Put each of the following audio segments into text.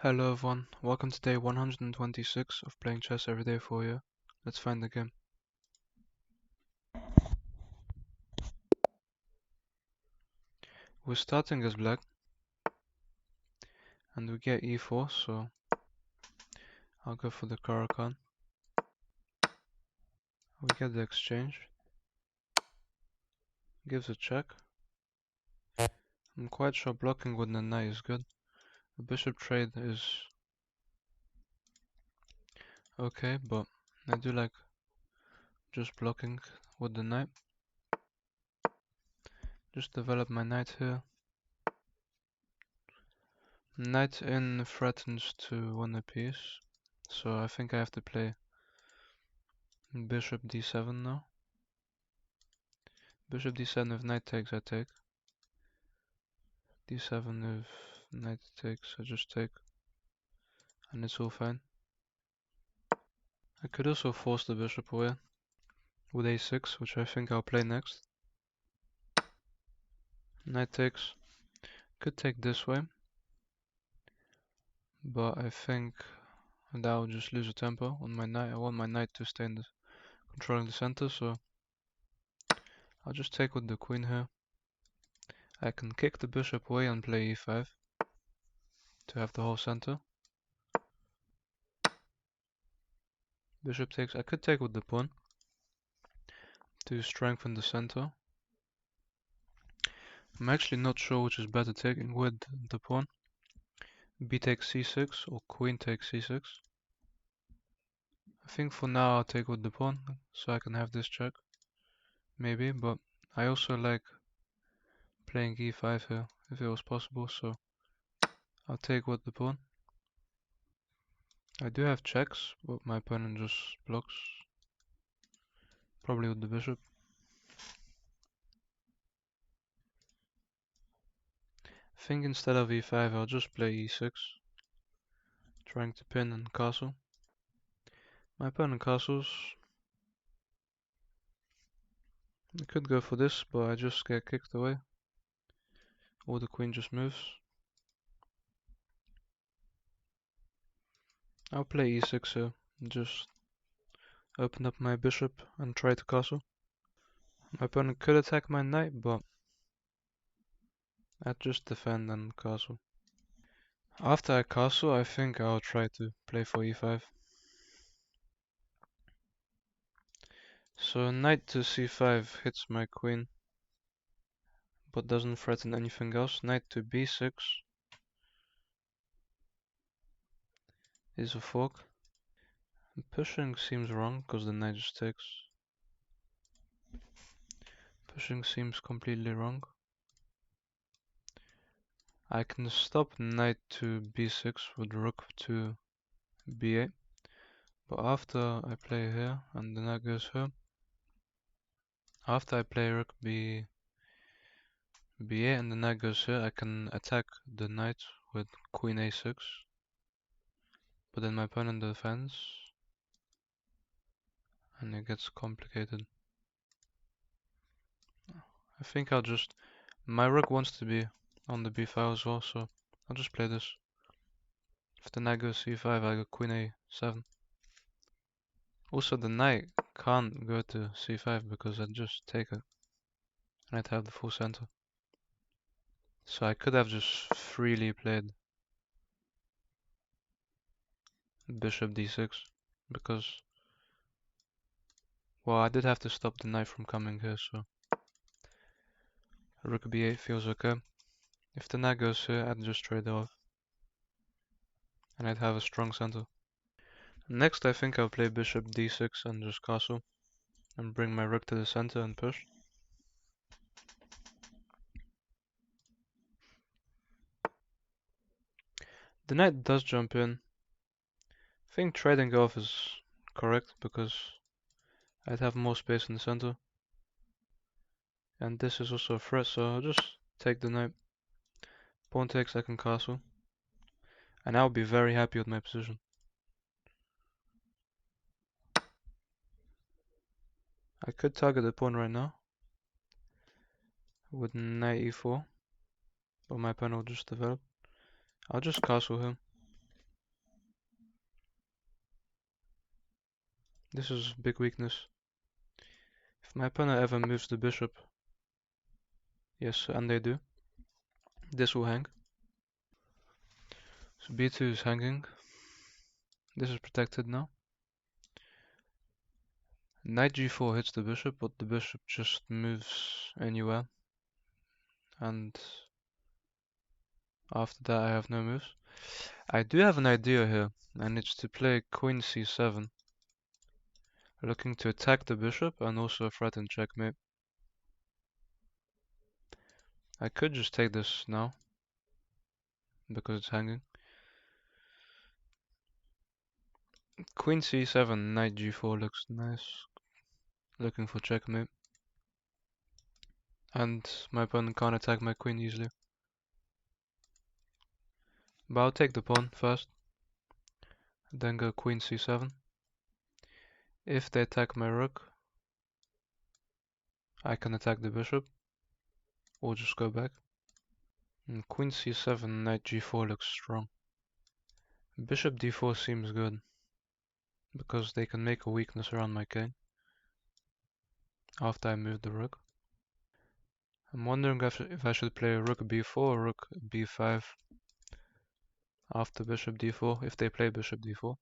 Hello everyone, welcome to day 126 of playing chess every day for you. Let's find the game. We're starting as black, and we get e4, so I'll go for the Caro-Kann. We get the exchange. Gives a check. I'm quite sure blocking with the knight is good. The bishop trade is okay, but I do like just blocking with the knight. Just develop my knight here. Knight in threatens to win a piece, so I think I have to play bishop d7 now. Bishop d7, if knight takes, I take. d7, if knight takes, I just take. And it's all fine. I could also force the bishop away with a6, which I think I'll play next. Knight takes. Could take this way, but I think that will just lose a tempo on my knight. I want my knight to stay in the controlling the center, so I'll just take with the queen here. I can kick the bishop away and play e5 to have the whole center. Bishop takes. I could take with the pawn to strengthen the center. I'm actually not sure which is better, taking with the pawn. B takes c6 or queen takes c6. I think for now I'll take with the pawn, so I can have this check. Maybe, but I also like playing e5 here, if it was possible, so I'll take with the pawn. I do have checks, but my opponent just blocks. Probably with the bishop. I think instead of e5 I'll just play e6. Trying to pin and castle. My opponent castles. I could go for this, but I just get kicked away. Or the queen just moves. I'll play e6 here. Just open up my bishop and try to castle. My opponent could attack my knight, but I'd just defend and castle. After I castle, I think I'll try to play for e5. So knight to c5 hits my queen, but doesn't threaten anything else. Knight to b6 is a fork. Pushing seems wrong, because the knight just takes. Pushing seems completely wrong. I can stop knight to b6 with rook to b8, but after I play here and the knight goes here, after I play rook b8 and the knight goes here, I can attack the knight with queen a6, but then my opponent defends and it gets complicated. I think I'll just, my rook wants to be on the b file as well, so I'll just play this. If the knight goes c5, I go queen a7. Also, the knight can't go to c5 because I'd just take it and I'd have the full center. So I could have just freely played bishop d6 because, well, I did have to stop the knight from coming here, so rook b8 feels okay. If the knight goes here, I'd just trade it off and I'd have a strong center. Next, I think I'll play bishop d6 and just castle and bring my rook to the center and push. The knight does jump in. I think trading off is correct because I'd have more space in the center. And this is also a threat, so I'll just take the knight. Pawn takes, I can castle. And I'll be very happy with my position. I could target the pawn right now with knight e4, but my opponent will just develop. I'll just castle him. This is big weakness. If my opponent ever moves the bishop, yes, and they do, this will hang. So b2 is hanging. This is protected now. Knight g4 hits the bishop, but the bishop just moves anywhere. And after that I have no moves. I do have an idea here, and it's to play queen c7. Looking to attack the bishop and also threaten checkmate. I could just take this now, because it's hanging. Queen c7, knight g4 looks nice. Looking for checkmate. And my opponent can't attack my queen easily. But I'll take the pawn first. Then go queen c7. If they attack my rook, I can attack the bishop. Or just go back. And queen c7, knight g4 looks strong. Bishop d4 seems good, because they can make a weakness around my king after I move the rook. I'm wondering if I should play rook b4 or rook b5 after bishop d4, if they play bishop d4.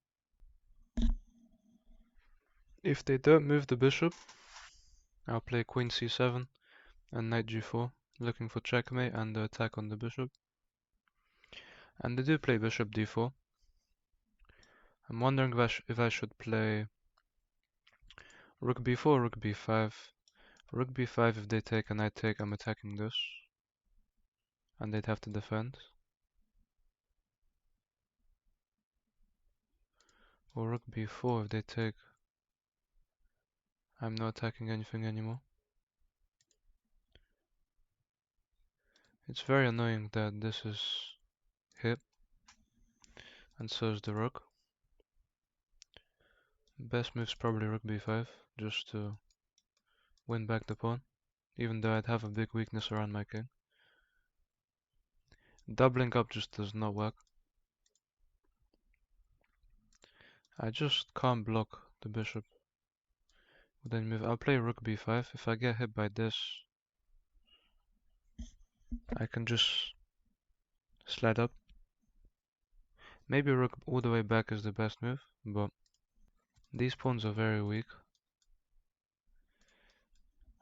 If they don't move the bishop, I'll play queen c7 and knight g4, looking for checkmate and the attack on the bishop. And they do play bishop d4. I'm wondering if I should play rook b4, rook b5. Rook b5, if they take and I take, I'm attacking this. And they'd have to defend. Or rook b4, if they take, I'm not attacking anything anymore. It's very annoying that this is hit, and so is the rook. Best move's probably rook b5, just to win back the pawn, even though I'd have a big weakness around my king. Doubling up just does not work. I just can't block the bishop with any move. I'll play rook b5. If I get hit by this, I can just slide up. Maybe rook all the way back is the best move, but these pawns are very weak.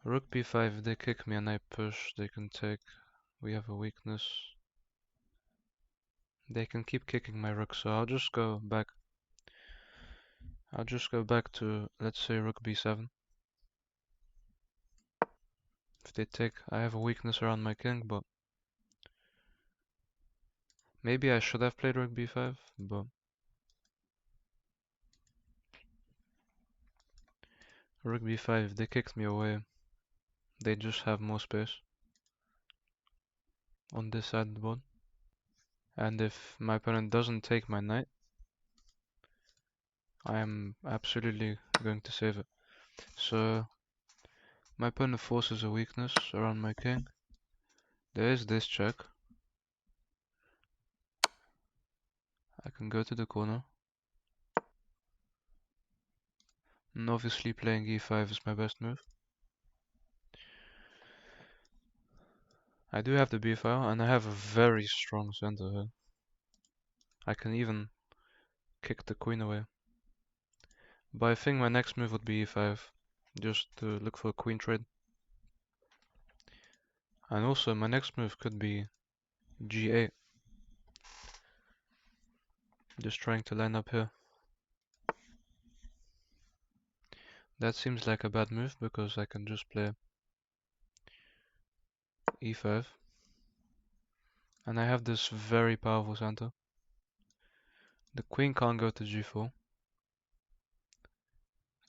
Rook b5, if they kick me and I push, they can take. We have a weakness. They can keep kicking my rook, so I'll just go back. I'll just go back to, let's say, rook b7. If they take, I have a weakness around my king, but maybe I should have played rook b5, but rook b5, if they kicked me away, they just have more space on this side of the board. And if my opponent doesn't take my knight, I am absolutely going to save it. So my opponent forces a weakness around my king. There is this check. I can go to the corner. And obviously playing e5 is my best move. I do have the b file and I have a very strong center here. I can even kick the queen away. But I think my next move would be e5, just to look for a queen trade. And also my next move could be g8. Just trying to line up here. That seems like a bad move because I can just play e5. And I have this very powerful center. The queen can't go to g4.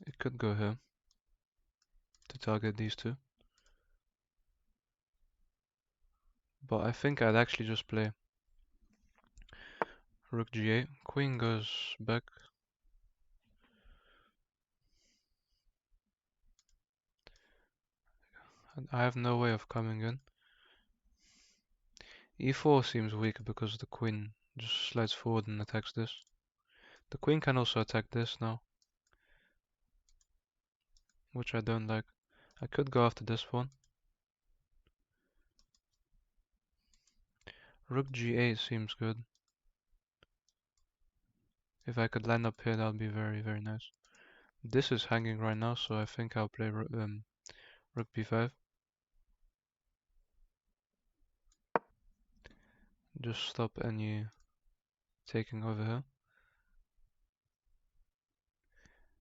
It could go here to target these two. But I think I'd actually just play rook g8. Queen goes back. And I have no way of coming in. e4 seems weak because the queen just slides forward and attacks this. The queen can also attack this now. which I don't like. I could go after this one. Rook g8 seems good. If I could line up here, that would be very, very nice. This is hanging right now, so I think I'll play rook b5. Just stop any taking over here.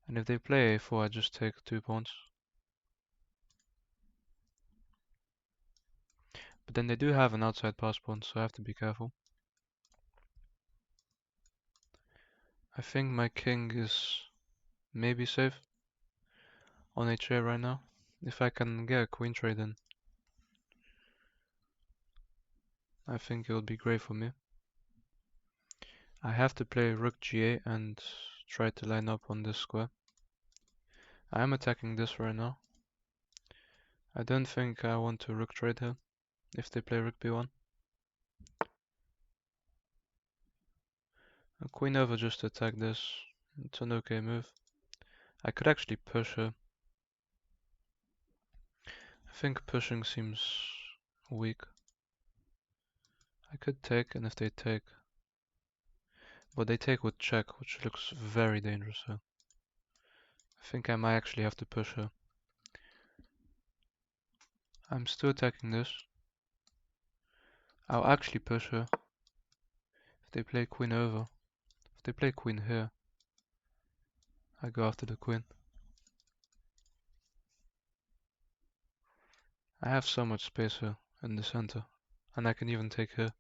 And if they play a4, I just take 2 pawns. But then they do have an outside pass pawn, so I have to be careful. I think my king is maybe safe on h8 right now. If I can get a queen trade in, I think it would be great for me. I have to play rook g8 and try to line up on this square. I am attacking this right now. I don't think I want to rook trade here if they play rook b1. A queen over just to attack this. It's an okay move. I could actually push her. I think pushing seems weak. I could take, and if they take, but they take with check, which looks very dangerous here. I think I might actually have to push her. I'm still attacking this. I'll actually push her. If they play queen over, if they play queen here, I go after the queen. I have so much space here in the center, and I can even take here.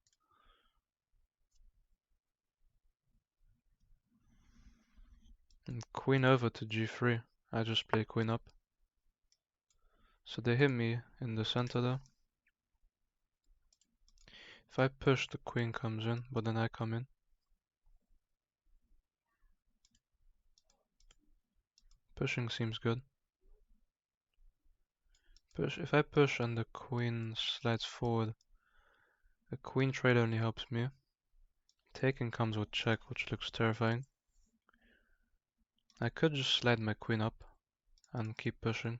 And queen over to g3, I just play queen up. So they hit me in the center there. If I push, the queen comes in, but then I come in. Pushing seems good. If I push and the queen slides forward, a queen trade only helps me. Taking comes with check, which looks terrifying. I could just slide my queen up and keep pushing.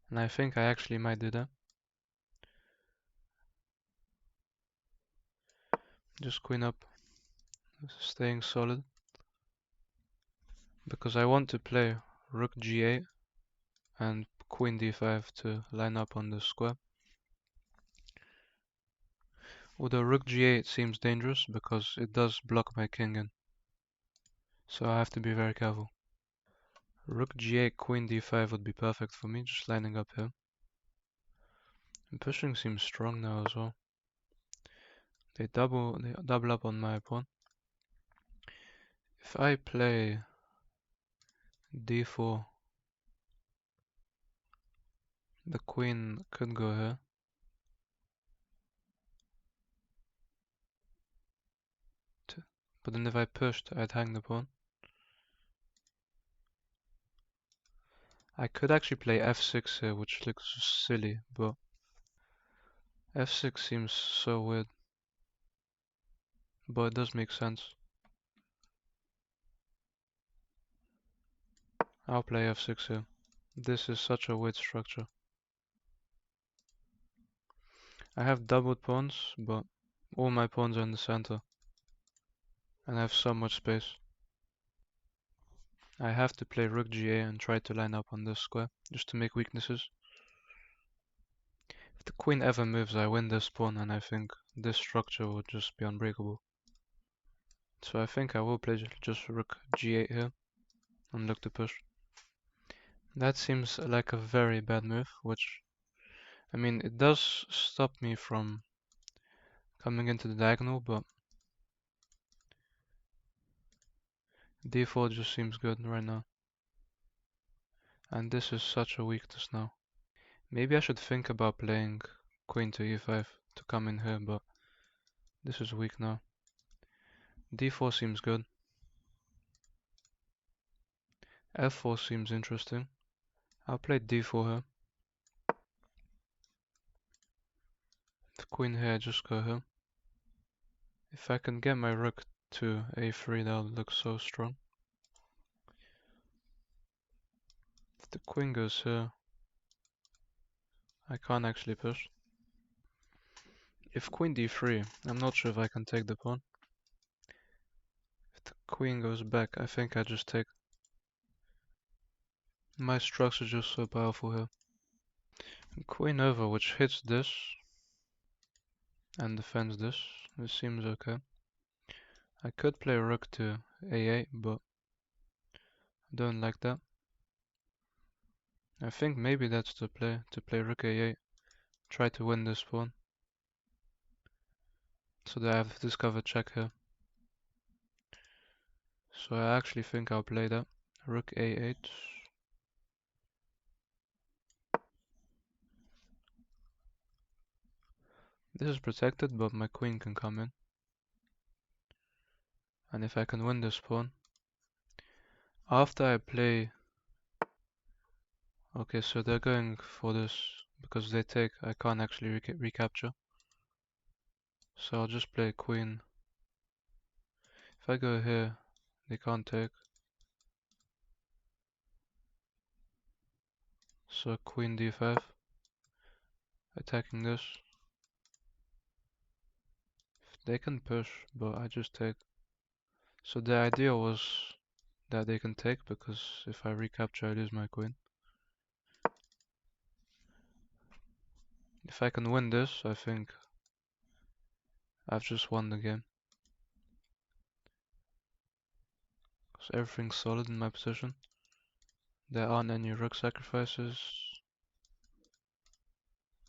And I think I actually might do that. Just queen up, staying solid. Because I want to play rook g8 and queen d5 to line up on the square. Although rook g8 seems dangerous because it does block my king in. So I have to be very careful. Rook g8, queen d5 would be perfect for me, just lining up here. And pushing seems strong now as well. They double up on my pawn. If I play d4, the queen could go here. But then if I pushed, I'd hang the pawn. I could actually play f6 here, which looks silly, but f6 seems so weird. But it does make sense. I'll play f6 here. This is such a weird structure. I have doubled pawns, but all my pawns are in the center. And I have so much space. I have to play rook g8 and try to line up on this square, just to make weaknesses. If the queen ever moves, I win this pawn, and I think this structure would just be unbreakable. So I think I will play just rook g8 here, and look to push. That seems like a very bad move, which, I mean, it does stop me from coming into the diagonal, but d4 just seems good right now. And this is such a weakness now. Maybe I should think about playing queen to e5 to come in here, but this is weak now. d4 seems good. f4 seems interesting. I'll play d4 here. The queen here, just go here. If I can get my rook to a3, that'll look so strong. the queen goes here, I can't actually push. If queen d3, I'm not sure if I can take the pawn. If the queen goes back, I think I just take. My structure is just so powerful here. Queen over, which hits this and defends this. This seems okay. I could play rook to a8, but I don't like that. I think maybe that's the play, to play rook a8. Try to win this pawn. So that I have discovered check here. So I actually think I'll play that. Rook a8. This is protected, but my queen can come in. And if I can win this pawn. After I play... Okay, so they're going for this because they take, I can't actually recapture. So I'll just play queen. If I go here, they can't take. So queen d5. Attacking this. They can push, but I just take. So the idea was that they can take, because if I recapture I lose my queen. If I can win this, I think I've just won the game. Because everything's solid in my position. There aren't any rook sacrifices.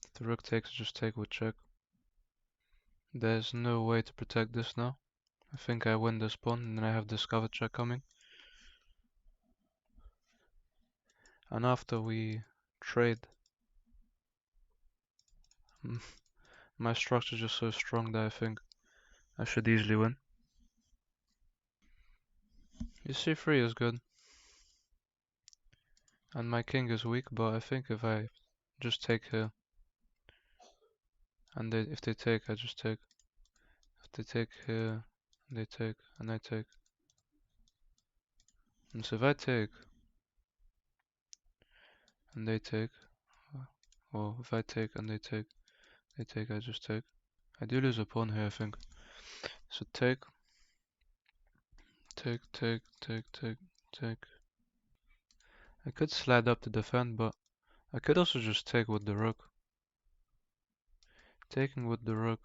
If the rook takes, just take with check. There's no way to protect this now. I think I win this pawn, and then I have discovered check coming. And after we trade, my structure is just so strong that I think I should easily win. c3 is good. And my king is weak, but I think if I just take here, and if they take, I just take. If they take here, they take, and I take. And so if I take, and they take, or if I take and they take, I just take. I do lose a pawn here, I think. So take, take, take, take, take, take. I could slide up to defend, but I could also just take with the rook. Taking with the rook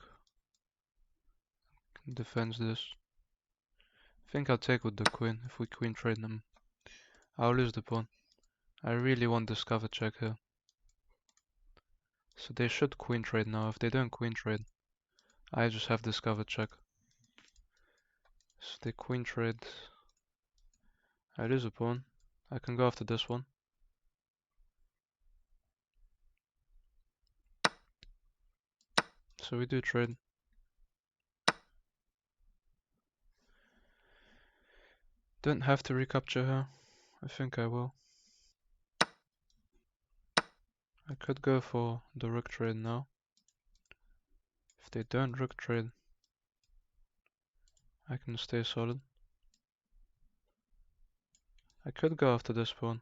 defends this. I think I'll take with the queen. If we queen trade them, I'll lose the pawn. I really want discover check here. So they should queen trade now. If they don't queen trade, I just have discover check. So they queen trade. I lose a pawn. I can go after this one. So we do trade. Don't have to recapture her. I think I will. I could go for the rook trade now. If they don't rook trade, I can stay solid. I could go after this pawn.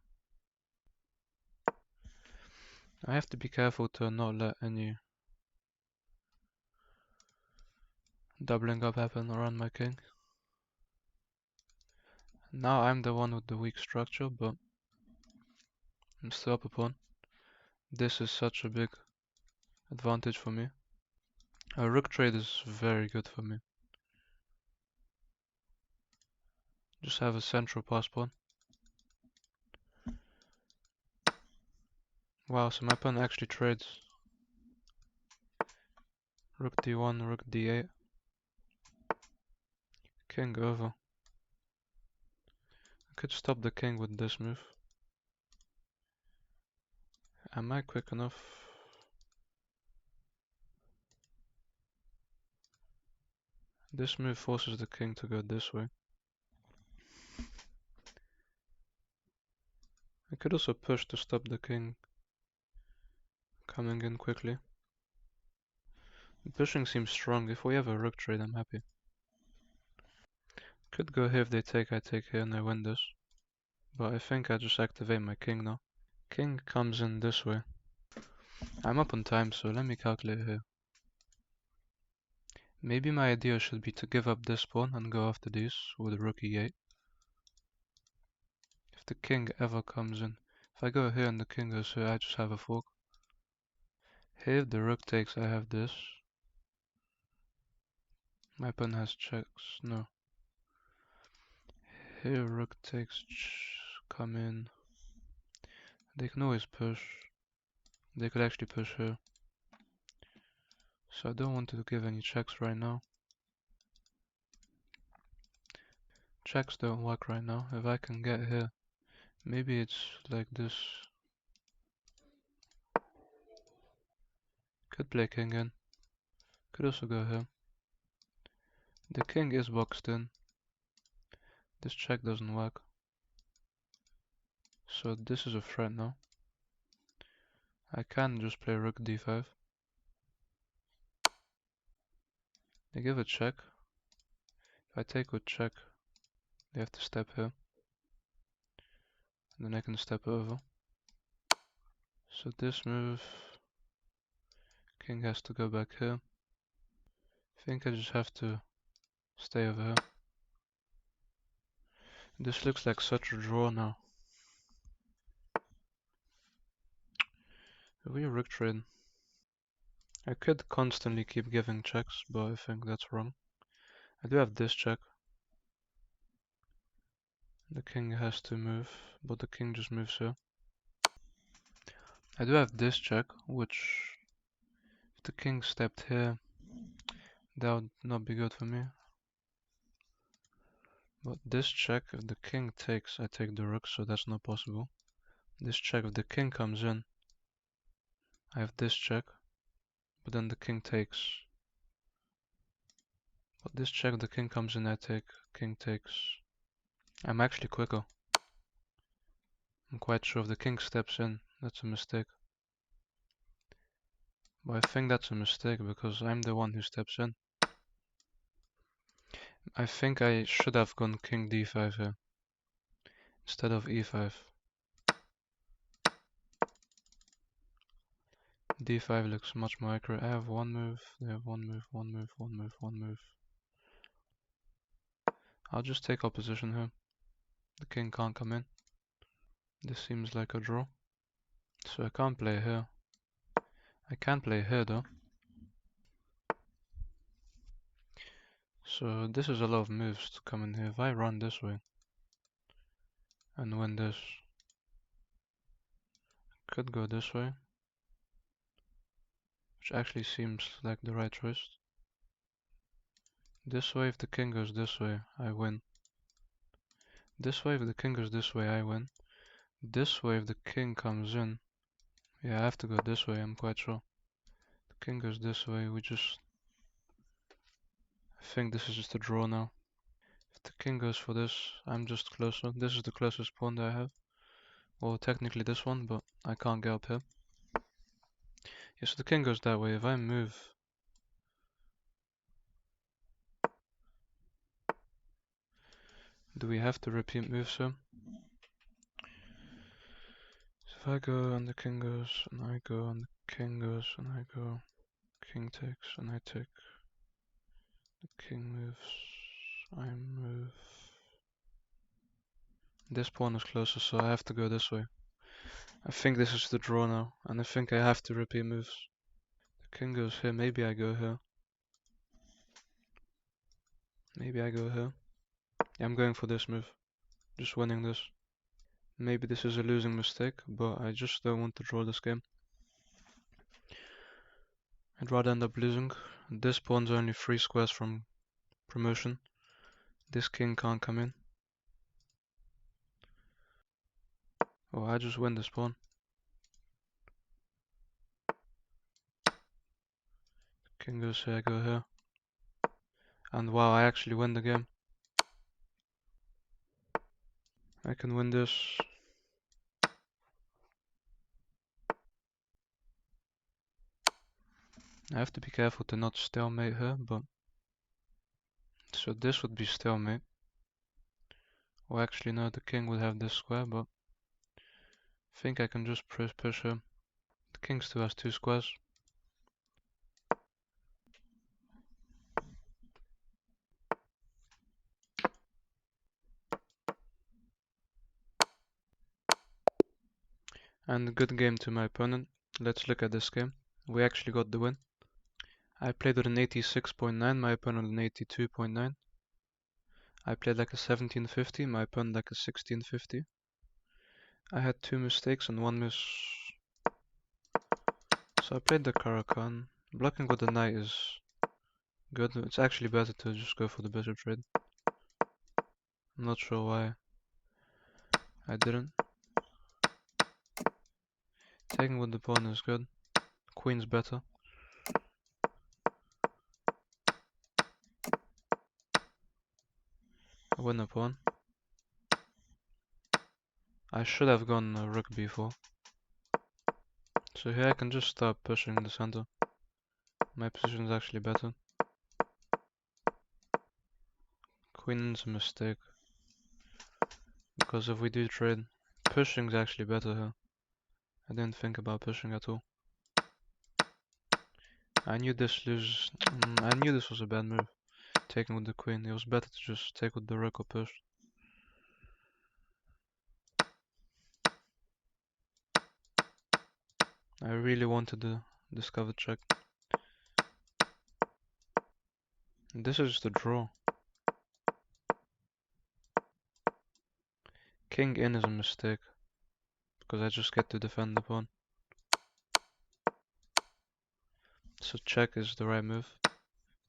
I have to be careful to not let any doubling up happen around my king. Now I'm the one with the weak structure, but I'm still up a pawn. This is such a big advantage for me. A rook trade is very good for me. Just have a central pass pawn. Wow, so my pawn actually trades. Rook d1, rook d8. King over. I could stop the king with this move. Am I quick enough? This move forces the king to go this way. I could also push to stop the king coming in quickly. The pushing seems strong. If we have a rook trade, I'm happy. Could go here if they take, I take here and I win this. But I think I just activate my king now. King comes in this way. I'm up on time, so let me calculate here. Maybe my idea should be to give up this pawn and go after these with rook e8. If the king ever comes in, if I go here and the king goes here, I just have a fork. Here if the rook takes, I have this. My pawn has checks, no. Here rook takes, come in. They can always push. They could actually push here. So I don't want to give any checks right now. Checks don't work right now. If I can get here, maybe it's like this. Could play king in. Could also go here. The king is boxed in. This check doesn't work. So this is a threat now. I can just play rook d5. They give a check. If I take with check, they have to step here. And then I can step over. So this move, king has to go back here. I think I just have to stay over here. This looks like such a draw now. Are we a rook trade? I could constantly keep giving checks, but I think that's wrong. I do have this check. The king has to move, but the king just moves here. I do have this check, which if the king stepped here, that would not be good for me. But this check, if the king takes, I take the rook, so that's not possible. This check, if the king comes in, I have this check, but then the king takes. But this check, if the king comes in, I take, king takes. I'm actually quicker. I'm quite sure if the king steps in, that's a mistake. But I think that's a mistake because I'm the one who steps in. I think I should have gone king d5 here instead of e5. d5 looks much more accurate. I have one move, they have one move, one move, one move, one move. I'll just take opposition here. The king can't come in. This seems like a draw. So I can't play here. I can play here though. So this is a lot of moves to come in here. If I run this way and win this, could go this way, which actually seems like the right choice. This way, if the king goes this way, I win. This way, if the king goes this way, I win. This way, if the king comes in, yeah, I have to go this way, I'm quite sure. The king goes this way, we just... I think this is just a draw now. If the king goes for this, I'm just closer. This is the closest pawn that I have. Well, technically this one, but I can't get up here. Yeah, so the king goes that way. If I move... Do we have to repeat moves here? So if I go and the king goes, and I go and the king goes, and I go, king takes, and I take. The king moves, I move. This pawn is closer, so I have to go this way. I think this is the draw now, and I think I have to repeat moves. The king goes here, maybe I go here. Maybe I go here. Yeah, I'm going for this move. Just winning this. Maybe this is a losing mistake, but I just don't want to draw this game. I'd rather end up losing. This pawn's only 3 squares from promotion. This king can't come in. Oh, I just win this pawn. King goes here, I go here. And wow, I actually win the game. I can win this. I have to be careful to not stalemate here, but... So this would be stalemate. Well, actually no, the king would have this square, but... Think I can just push him. The king still has 2 squares. And a good game to my opponent. Let's look at this game. We actually got the win. I played with an 86.9, my opponent an 82.9. I played like a 1750, my opponent like a 1650. I had 2 mistakes and 1 miss. So I played the Caro-Kann. Blocking with the knight is good. It's actually better to just go for the bishop trade. I'm not sure why I didn't. Taking with the pawn is good. Queen's better. I win the pawn. I should have gone rook b4. So here I can just start pushing the center. My position is actually better. Queen is a mistake. Because if we do trade, pushing is actually better here. I didn't think about pushing at all. I knew this was a bad move. Taking with the queen. It was better to just take with the rook or push. I really wanted to discover check. This is just a draw. King in is a mistake. Because I just get to defend the pawn. So check is the right move.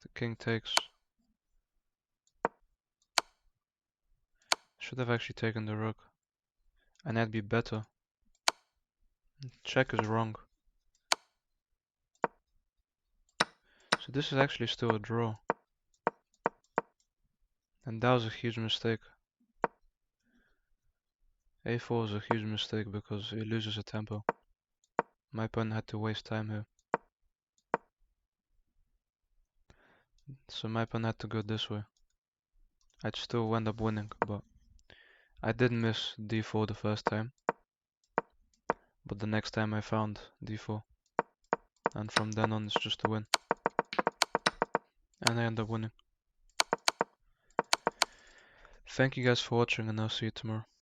The king takes. Should have actually taken the rook. And that'd be better. Check is wrong. So this is actually still a draw. And that was a huge mistake. A4 is a huge mistake because it loses a tempo. My opponent had to waste time here. So my opponent had to go this way. I'd still end up winning, but I did miss d4 the first time. But the next time I found d4. And from then on it's just a win. And I end up winning. Thank you guys for watching and I'll see you tomorrow.